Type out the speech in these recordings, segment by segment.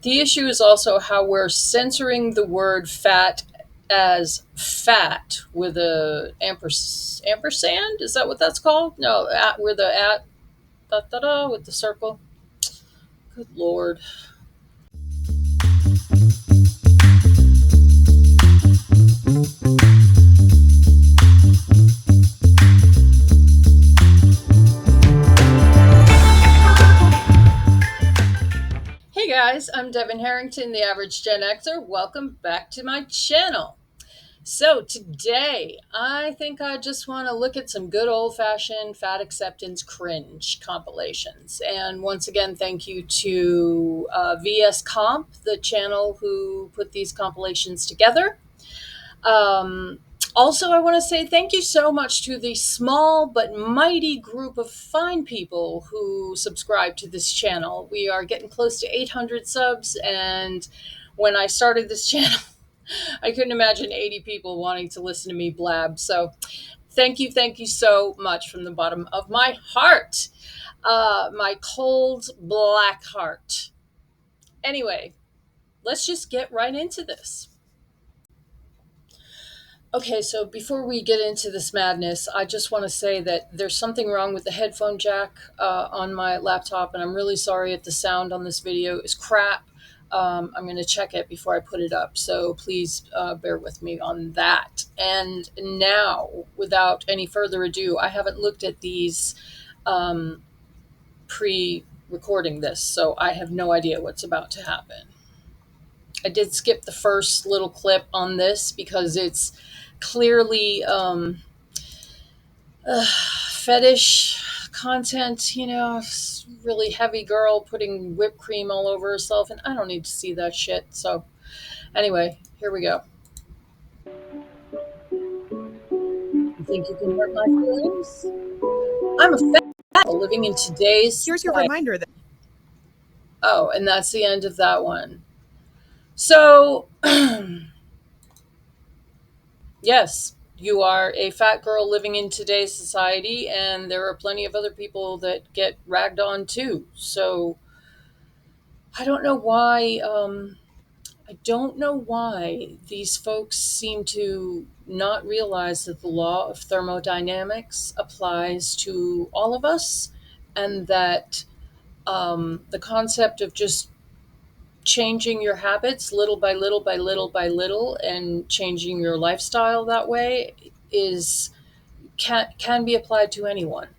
The issue is also how we're censoring the word fat as fat with a ampersand. Is that what that's called? No, at with the at da da da with the circle. Good lord. Hey guys, I'm Devin Harrington, the average Gen Xer. Welcome back to my channel. So today, I think I just want to look at some good old-fashioned fat acceptance cringe compilations. And once again, thank you to VS Comp, the channel who put these compilations together. Um, Also, I want to say thank you so much to the small but mighty group of fine people who subscribe to this channel. We are getting close to 800 subs, and when I started this channel, I couldn't imagine 80 people wanting to listen to me blab. So thank you so much from the bottom of my heart, my cold black heart. Anyway, let's just get right into this. Okay, so before we get into this madness, I just want to say that there's something wrong with the headphone jack on my laptop, and I'm really sorry if the sound on this video is crap. I'm going to check it before I put it up, so please bear with me on that. And now, without any further ado, I haven't looked at these um, pre recording this, so I have no idea what's about to happen. I did skip the first little clip on this because it's clearly fetish content, really heavy girl putting whipped cream all over herself, and I don't need to see that shit. So, anyway, here we go. You think you can hurt my feelings? I'm a fat girl living in today's Here's your society. reminder that Oh, and that's the end of that one. So, yes, you are a fat girl living in today's society, and there are plenty of other people that get ragged on too. So I don't know why. I don't know why these folks seem to not realize that the law of thermodynamics applies to all of us, and that the concept of just changing your habits little by little by little by little and changing your lifestyle that way is can be applied to anyone.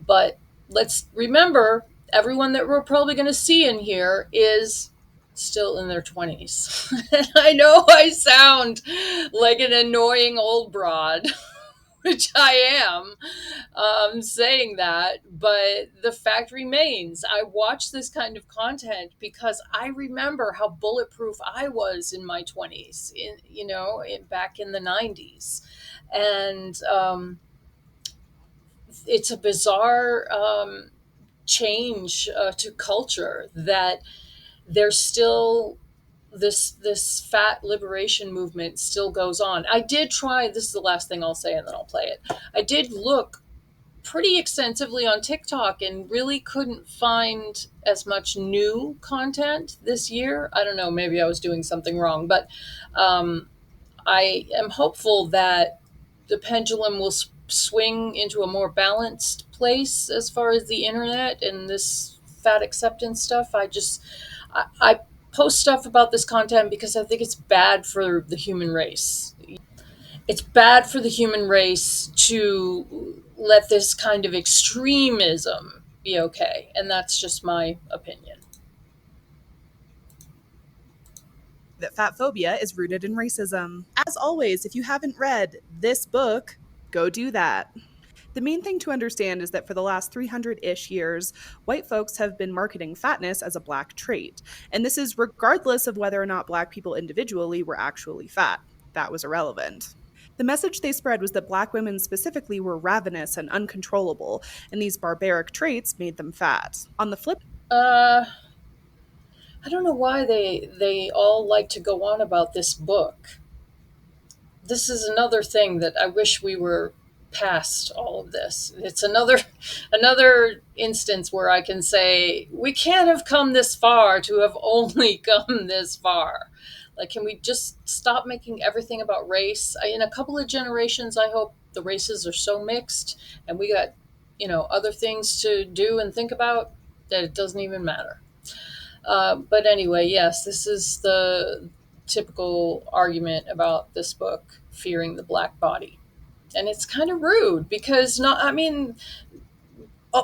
But let's remember, everyone that we're probably going to see in here is still in their 20s. I know I sound like an annoying old broad, which I am, saying that, but the fact remains, I watch this kind of content because I remember how bulletproof I was in my 20s, back in the 90s. And it's a bizarre change to culture that there's still this fat liberation movement still goes on. I did try, this is the last thing I'll say and then I'll play it. I did look pretty extensively on TikTok and really couldn't find as much new content this year. I don't know, maybe I was doing something wrong, but I am hopeful that the pendulum will swing into a more balanced place as far as the internet and this fat acceptance stuff. I post stuff about this content because I think it's bad for the human race. It's bad for the human race to let this kind of extremism be okay. And that's just my opinion. fat phobia is rooted in racism. As always, if you haven't read this book, go do that. The main thing to understand is that for the last 300-ish years, white folks have been marketing fatness as a black trait. And this is regardless of whether or not black people individually were actually fat. That was irrelevant. The message they spread was that black women specifically were ravenous and uncontrollable, and these barbaric traits made them fat. On the flip Uh, I don't know why they all like to go on about this book. This is another thing that I wish we were past all of this. It's another instance where I can say we can't have come this far to have only come this far. Like, can we just stop making everything about race? In a couple of generations, I hope the races are so mixed and we got, other things to do and think about that it doesn't even matter. But anyway, yes, this is the typical argument about this book, Fearing the Black Body. And it's kind of rude because, not, I mean,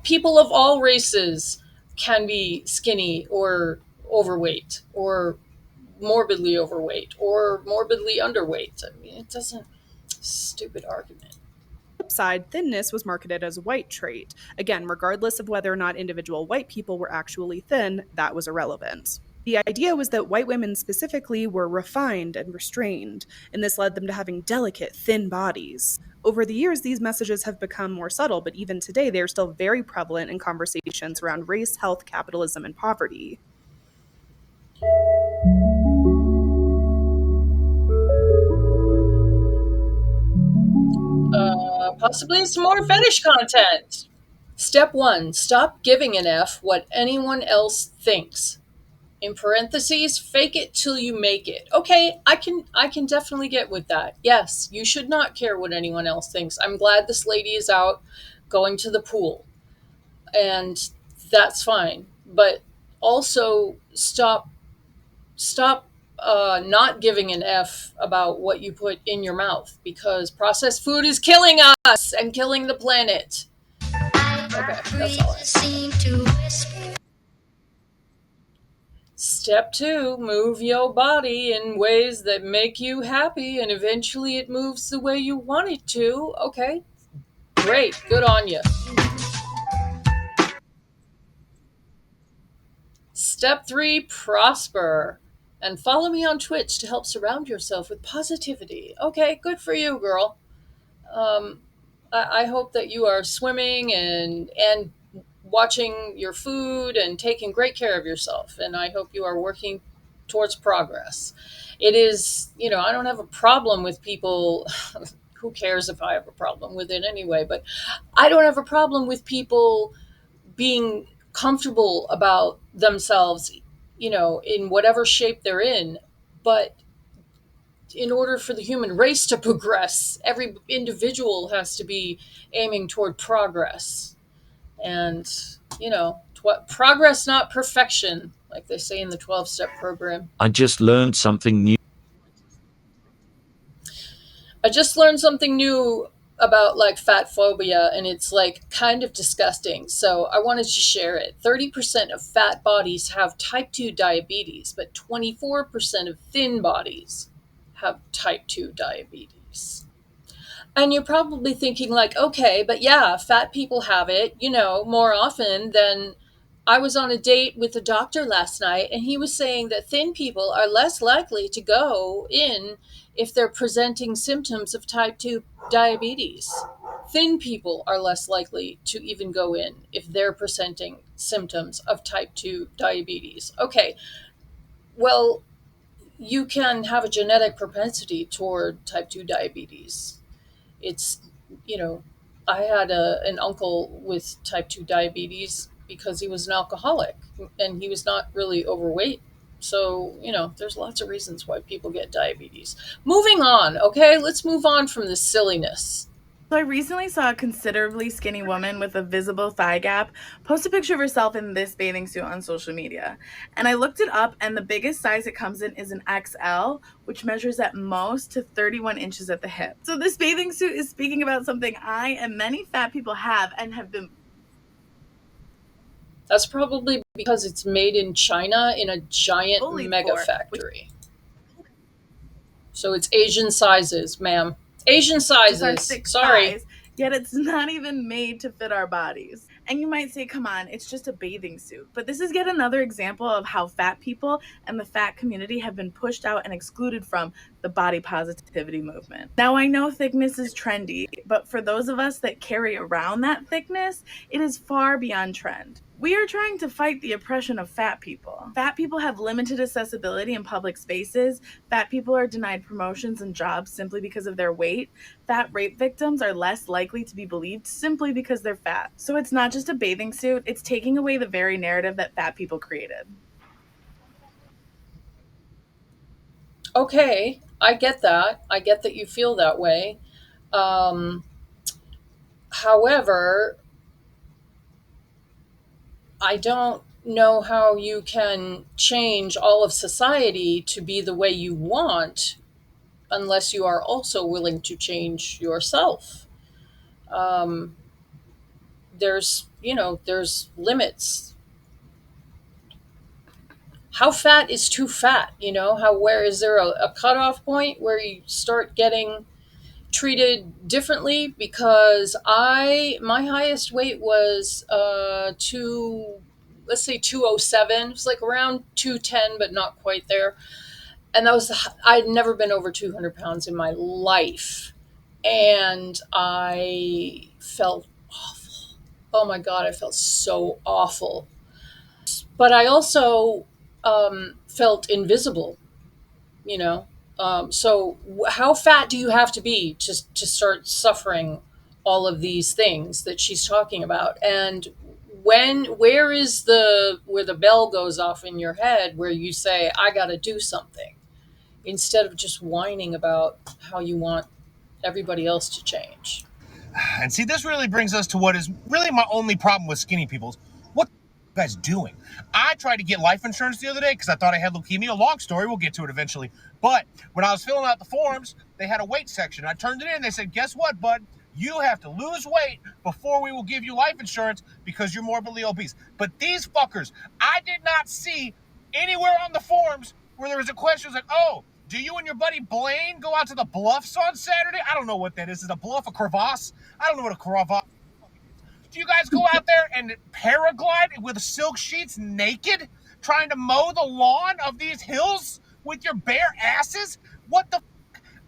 people of all races can be skinny or overweight or morbidly overweight or morbidly underweight. I mean, it doesn't, stupid argument. Flip side, thinness was marketed as a white trait. Again, regardless of whether or not individual white people were actually thin, that was irrelevant. The idea was that white women specifically were refined and restrained, and this led them to having delicate, thin bodies. Over the years, these messages have become more subtle, but even today, they are still very prevalent in conversations around race, health, capitalism, and poverty. Possibly some more fetish content. Step one, stop giving an F what anyone else thinks. In parentheses, fake it till you make it. Okay, I can definitely get with that. Yes, you should not care what anyone else thinks. I'm glad this lady is out going to the pool, and that's fine. But also stop not giving an F about what you put in your mouth, because processed food is killing us and killing the planet. Okay, that's all I have. Step two, move your body in ways that make you happy, and eventually it moves the way you want it to. Okay, great, good on you. Step three, prosper. And follow me on Twitch to help surround yourself with positivity. Okay, good for you, girl. Um, I hope that you are swimming and watching your food and taking great care of yourself. And I hope you are working towards progress. It is, I don't have a problem with people. Who cares if I have a problem with it anyway? But I don't have a problem with people being comfortable about themselves, in whatever shape they're in. But in order for the human race to progress, every individual has to be aiming toward progress. And, progress, not perfection, like they say in the 12-step program. I just learned something new. I just learned something new about like fat phobia, and it's like kind of disgusting. So I wanted to share it. 30% of fat bodies have type 2 diabetes, but 24% of thin bodies have type 2 diabetes. And you're probably thinking, like, okay, but yeah, fat people have it, more often than. I was on a date with a doctor last night, and he was saying that thin people are less likely to go in if they're presenting symptoms of type 2 diabetes. Thin people are less likely to even go in if they're presenting symptoms of type 2 diabetes. Okay, well, you can have a genetic propensity toward type 2 diabetes. It's, you know, I had an uncle with type 2 diabetes because he was an alcoholic and he was not really overweight. So, there's lots of reasons why people get diabetes. Moving on, okay? Let's move on from this silliness. So I recently saw a considerably skinny woman with a visible thigh gap post a picture of herself in this bathing suit on social media. And I looked it up, and the biggest size it comes in is an XL, which measures at most to 31 inches at the hip. So this bathing suit is speaking about something I and many fat people have and have been. That's probably because it's made in China in a giant Bullied mega for, factory. So it's Asian sizes, ma'am. Asian Our sizes. thick Sorry. thighs, yet it's not even made to fit our bodies. And you might say, come on, it's just a bathing suit. But this is yet another example of how fat people and the fat community have been pushed out and excluded from the the body positivity movement. Now, I know thickness is trendy, but for those of us that carry around that thickness, it is far beyond trend. We are trying to fight the oppression of fat people. Fat people have limited accessibility in public spaces. Fat people are denied promotions and jobs simply because of their weight. Fat rape victims are less likely to be believed simply because they're fat. So it's not just a bathing suit, it's taking away the very narrative that fat people created. Okay, I get that. I get that you feel that way. Um, However, I don't know how you can change all of society to be the way you want unless you are also willing to change yourself. Um, there's limits. How fat is too fat? How where is there a cutoff point where you start getting treated differently? Because my highest weight was two, let's say 207. It was like around 210, but not quite there. And I'd never been over 200 pounds in my life, and I felt awful. Oh my god, I felt so awful. But I also felt invisible. you know so how fat do you have to be to start suffering all of these things that she's talking about? And where the bell goes off in your head where you say, I got to do something, instead of just whining about how you want everybody else to change? And see, this really brings us to what is really my only problem with skinny people's. What are you guys doing? I tried to get life insurance the other day because I thought I had leukemia. Long story, we'll get to it eventually. But when I was filling out the forms, they had a weight section. I turned it in. They said, guess what, bud? You have to lose weight before we will give you life insurance because you're morbidly obese. But these fuckers, I did not see anywhere on the forms where there was a question like, oh, do you and your buddy Blaine go out to the Bluffs on Saturday? I don't know what that is. Is a bluff a crevasse? I don't know what a crevasse is. Do you guys go out there and paraglide with silk sheets naked, trying to mow the lawn of these hills with your bare asses? What the?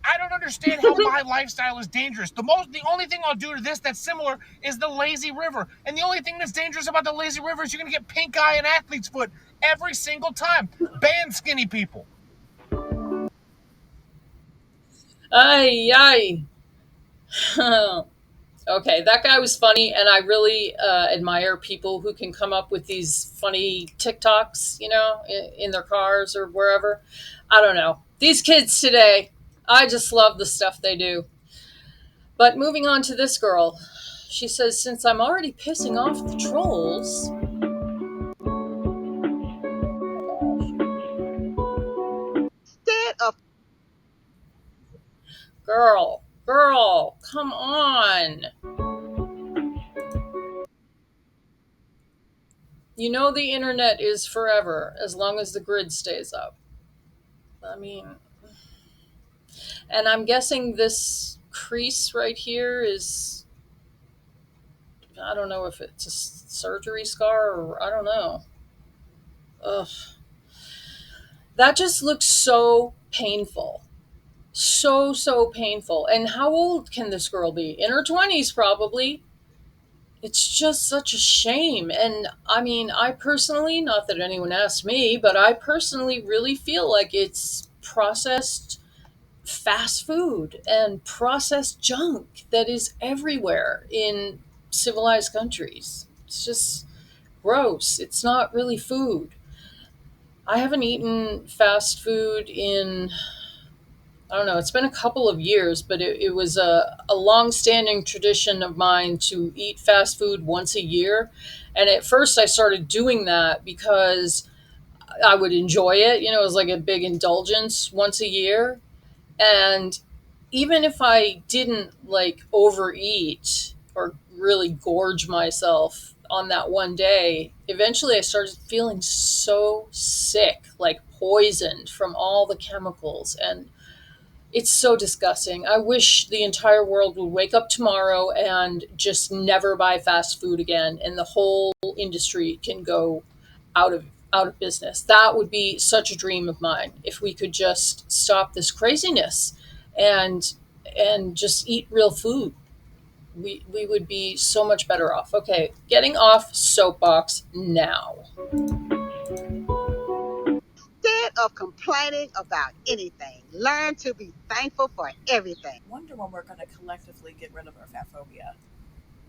I don't understand how my lifestyle is dangerous. The only thing I'll do to this that's similar is the lazy river. And the only thing that's dangerous about the lazy river is you're gonna get pink eye and athlete's foot every single time. Ban skinny people. Ay, ay. Okay, that guy was funny, and I really admire people who can come up with these funny TikToks, in their cars or wherever. I don't know. These kids today, I just love the stuff they do. But moving on to this girl, she says, since I'm already pissing off the trolls. Stand up. Girl, come on. The internet is forever as long as the grid stays up. I mean, and I'm guessing this crease right here is, I don't know if it's a surgery scar or I don't know. Ugh. That just looks so painful. So painful. And how old can this girl be? In her 20s, probably. It's just such a shame. And I mean, I personally, not that anyone asked me, but I personally really feel like it's processed fast food and processed junk that is everywhere in civilized countries. It's just gross. It's not really food. I haven't eaten fast food in, I don't know, it's been a couple of years, but it was a long-standing tradition of mine to eat fast food once a year. And at first I started doing that because I would enjoy it. It was like a big indulgence once a year. And even if I didn't like overeat or really gorge myself on that one day, eventually I started feeling so sick, like poisoned from all the chemicals. And it's so disgusting. I wish the entire world would wake up tomorrow and just never buy fast food again, and the whole industry can go out of out of business. That would be such a dream of mine if we could just stop this craziness and just eat real food. We would be so much better off. Okay, getting off soapbox now. Instead of complaining about anything, learn to be thankful for everything. Wonder when we're going to collectively get rid of our fat phobia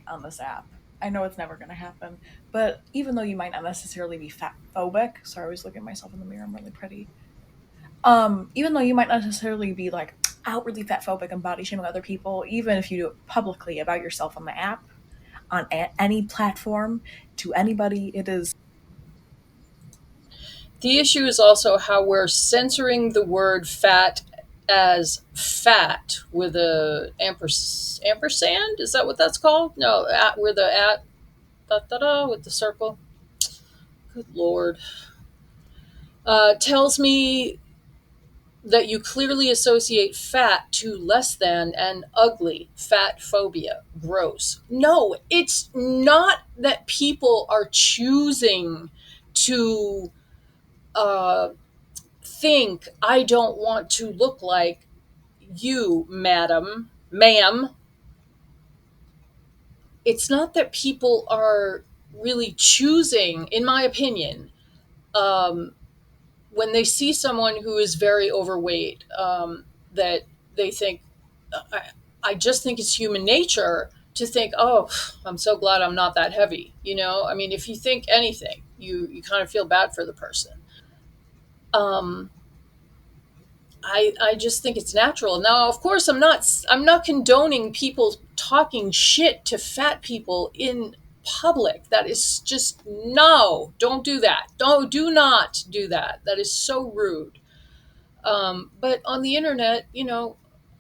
on this app. I know it's never going to happen, but even though you might not necessarily be fat phobic, sorry, I was looking at myself in the mirror, I'm really pretty. Even though you might not necessarily be like outwardly fat phobic and body shaming other people, even if you do it publicly about yourself on the app, on any platform, to anybody, it is. The issue is also how we're censoring the word fat as fat with a ampersand. Is that what that's called? No, at with the at da da da with the circle. Good lord. Tells me that you clearly associate fat to less than and ugly, fat phobia, gross. No, it's not that people are choosing to think I don't want to look like you, madam, ma'am. It's not that people are really choosing, in my opinion, um, when they see someone who is very overweight, that they think, I, I just think it's human nature to think, oh, I'm so glad I'm not that heavy. You know, I mean, if you think anything, you kind of feel bad for the person. Um, I just think it's natural. Now, of course, I'm not condoning people talking shit to fat people in public. That is just no. Don't do that. Do not do that. That is so rude. But on the internet,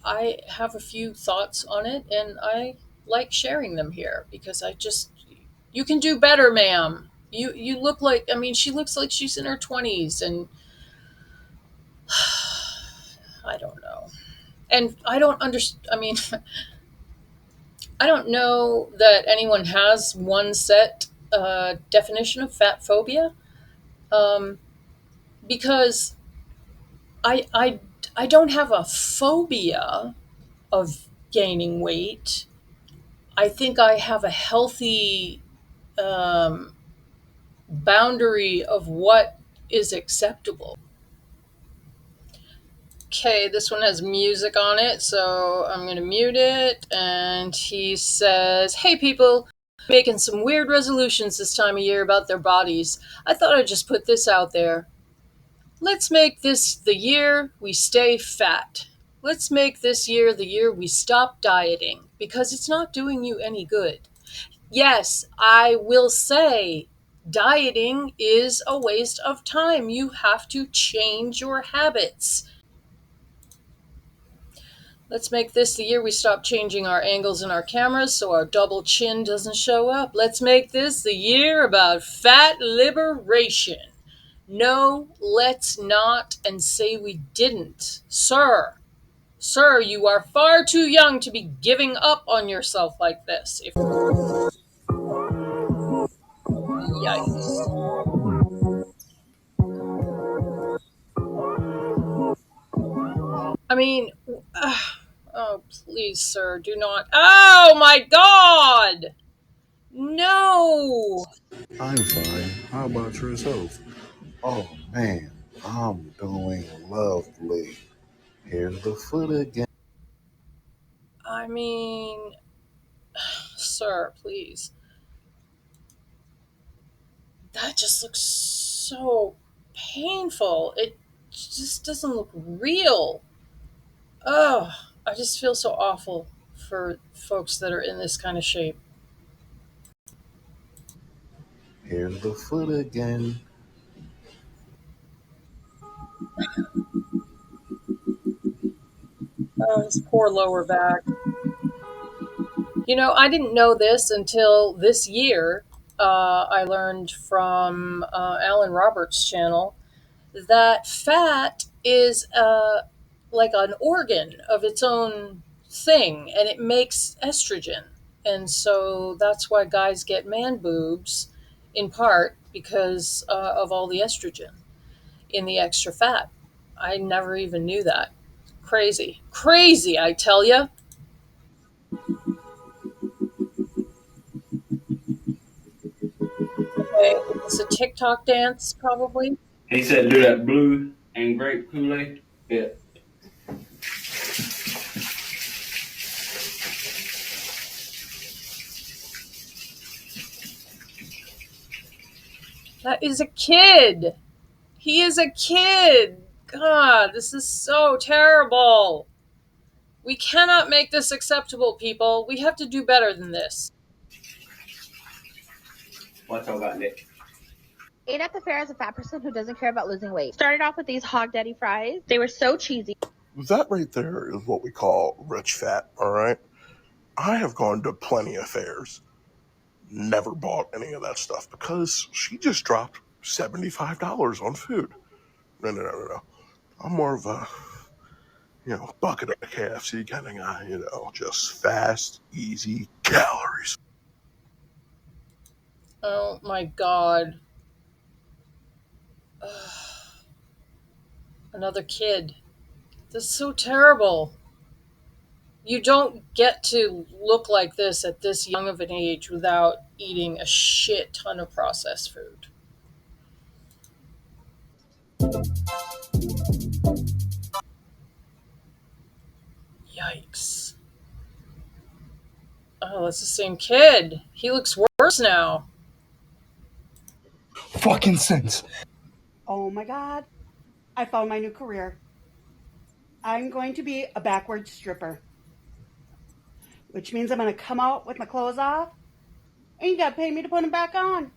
I have a few thoughts on it, and I like sharing them here because you can do better, ma'am. You look like, I mean, she looks like she's in her 20s, and I don't know. And I don't understand. I mean, I don't know that anyone has one set definition of fat phobia, um, because I, I, I don't have a phobia of gaining weight. I think I have a healthy um, boundary of what is acceptable. Okay, this one has music on it, so I'm going to mute it. And he says, hey people, making some weird resolutions this time of year about their bodies. I thought I'd just put this out there. Let's make this the year we stay fat. Let's make this year the year we stop dieting because it's not doing you any good. Yes, I will say dieting is a waste of time. You have to change your habits. Let's make this the year we stop changing our angles in our cameras so our double chin doesn't show up. Let's make this the year about fat liberation. No, let's not and say we didn't. Sir, you are far too young to be giving up on yourself like this. Yikes. I mean, oh, please, sir, do not. Oh my god! No! I'm fine. How about yourself? Oh man, I'm doing lovely. Here's the foot again. I mean, sir, please. That just looks so painful. It just doesn't look real. Oh, I just feel so awful for folks that are in this kind of shape. Here's the foot again. Oh, his poor lower back. I didn't know this until this year. I learned from Alan Roberts' channel that fat is like an organ of its own thing, and it makes estrogen. And so that's why guys get man boobs, in part, because of all the estrogen in the extra fat. I never even knew that. Crazy. Crazy, I tell you. Okay, it's a TikTok dance, probably. He said do that blue and grape Kool-Aid. Yeah. That is a kid. He is a kid. God, this is so terrible. We cannot make this acceptable, people. We have to do better than this. What y'all got next? Ate at the fair as a fat person who doesn't care about losing weight. Started off with these Hog Daddy fries. They were so cheesy. That right there is what we call rich fat, all right? I have gone to plenty of fairs, never bought any of that stuff because she just dropped $75 on food. No. I'm more of a, bucket of KFC kind of guy, just fast, easy calories. Oh my god. Another kid. This is so terrible. You don't get to look like this at this young of an age without eating a shit ton of processed food. Yikes. Oh, it's the same kid. He looks worse now. Fucking sense. Oh my God. I found my new career. I'm going to be a backward stripper, which means I'm going to come out with my clothes off and you got to pay me to put them back on.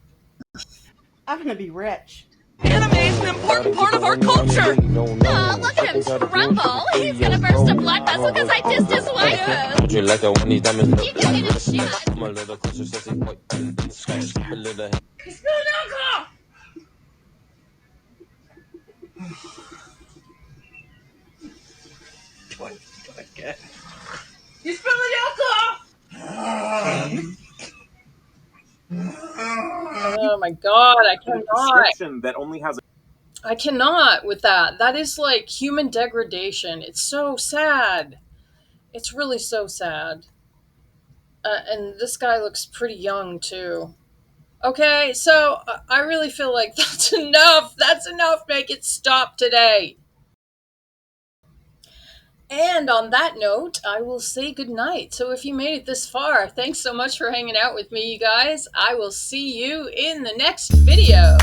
I'm going to be rich. Anime is an important part of our culture. Aw, look at him tremble. He's gonna burst a blood vessel because I dissed his wife. Would you like that when these diamonds? You can get a shot. I'm a little closer, sissy. A little. He spilled alcohol. You spilled the alcohol. Oh my god, I cannot. That only has I cannot with that. That is like human degradation. It's so sad. It's really so sad. And this guy looks pretty young too. Okay, so I really feel like that's enough. That's enough. Make it stop today. And on that note, I will say goodnight. So if you made it this far, thanks so much for hanging out with me, you guys. I will see you in the next video.